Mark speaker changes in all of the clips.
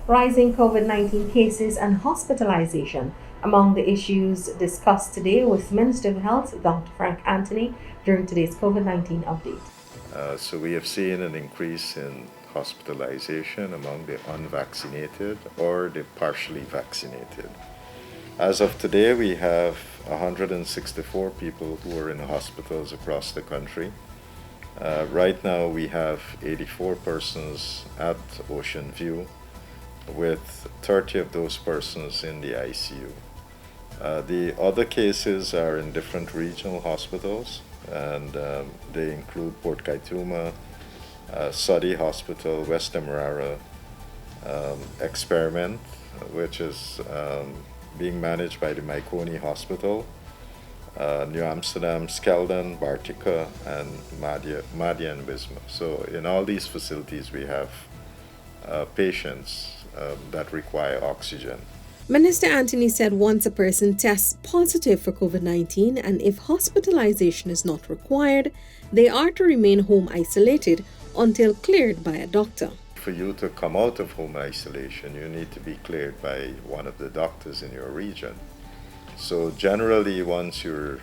Speaker 1: rising COVID-19 cases and hospitalization among the issues discussed today with Minister of Health, Dr. Frank Anthony, during today's COVID-19 update.
Speaker 2: So we have seen an increase in hospitalization among the unvaccinated or the partially vaccinated. As of today, we have 164 people who are in hospitals across the country. Right now, we have 84 persons at Ocean View, with 30 of those persons in the ICU. The other cases are in different regional hospitals, and they include Port Kaituma, Sodi Hospital, West Demerara, Experiment, which is being managed by the Maikoni Hospital, New Amsterdam, Skeldon, Bartica, and Madia and Wisma. So in all these facilities, we have patients that require oxygen.
Speaker 1: Minister Anthony said once a person tests positive for COVID-19 and if hospitalization is not required, they are to remain home isolated until cleared by a doctor.
Speaker 2: For you to come out of home isolation, you need to be cleared by one of the doctors in your region. So generally, once you've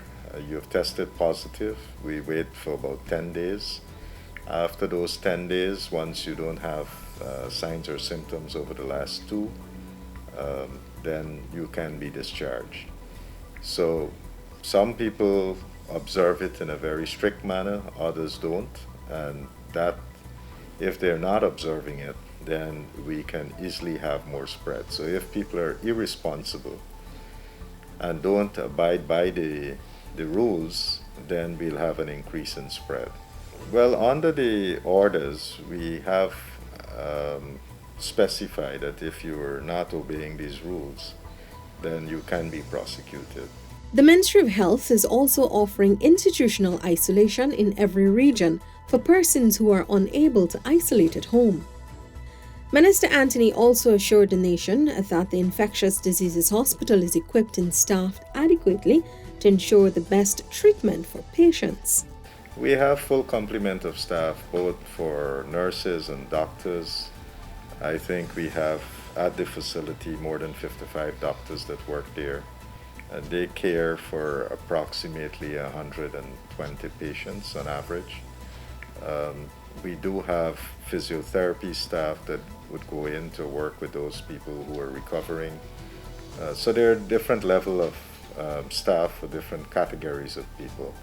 Speaker 2: tested positive, we wait for about 10 days. After those 10 days, once you don't have signs or symptoms over the last two, then you can be discharged. So some people observe it in a very strict manner, others don't, and that if they're not observing it, then we can easily have more spread. So if people are irresponsible and don't abide by the rules, then we'll have an increase in spread. Well, under the orders, we have specify that if you are not obeying these rules, then you can be prosecuted.
Speaker 1: The Ministry of Health is also offering institutional isolation in every region for persons who are unable to isolate at home. Minister Anthony also assured the nation that the Infectious Diseases Hospital is equipped and staffed adequately to ensure the best treatment for patients.
Speaker 2: We have full complement of staff, both for nurses and doctors. I think we have at the facility more than 55 doctors that work there, and they care for approximately 120 patients on average. We do have physiotherapy staff that would go in to work with those people who are recovering. So there are different level of staff for different categories of people.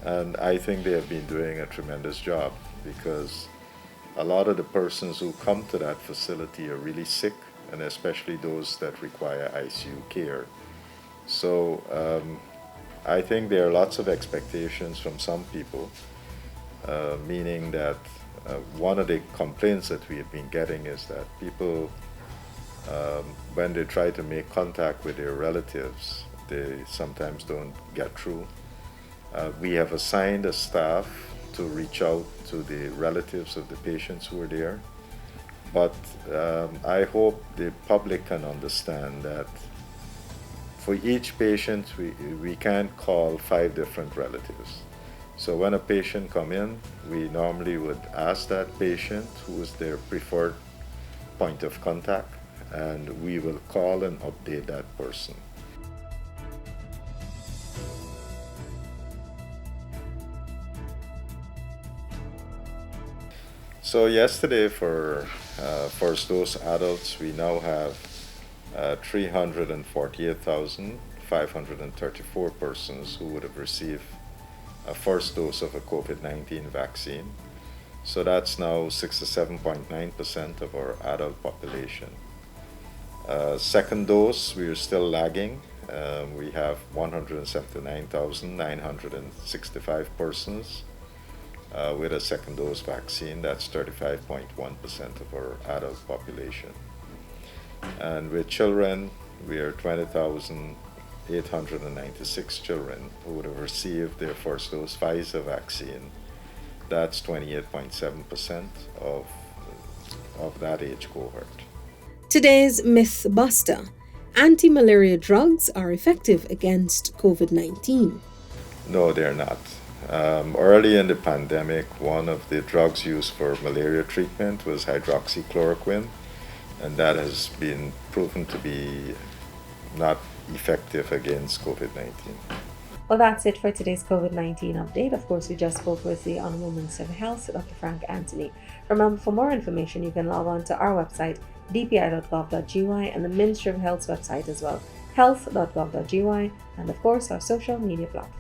Speaker 2: And I think they have been doing a tremendous job, because a lot of the persons who come to that facility are really sick, and especially those that require ICU care. So I think there are lots of expectations from some people, meaning that one of the complaints that we have been getting is that people, when they try to make contact with their relatives, they sometimes don't get through. We have assigned a staff to reach out to the relatives of the patients who are there. But I hope the public can understand that for each patient, we can't call 5 different relatives. So when a patient come in, we normally would ask that patient who is their preferred point of contact, and we will call and update that person. So yesterday, for first dose adults, we now have 348,534 persons who would have received a first dose of a COVID-19 vaccine. So that's now 67.9% of our adult population. Second dose, we are still lagging. We have 179,965 persons with a second dose vaccine. That's 35.1% of our adult population. And with children, we are 20,896 children who would have received their first dose Pfizer vaccine. That's 28.7% of that age cohort.
Speaker 1: Today's Myth Buster: anti-malaria drugs are effective against COVID-19.
Speaker 2: No, they're not. Early in the pandemic, one of the drugs used for malaria treatment was hydroxychloroquine. and that has been proven to be not effective against COVID-19.
Speaker 1: Well, that's it for today's COVID-19 update. Of course, we just spoke with the Honorable Minister of Health, Dr. Frank Anthony. Remember, for more information, you can log on to our website, dpi.gov.gy, and the Ministry of Health's website as well, health.gov.gy, and of course, our social media platforms.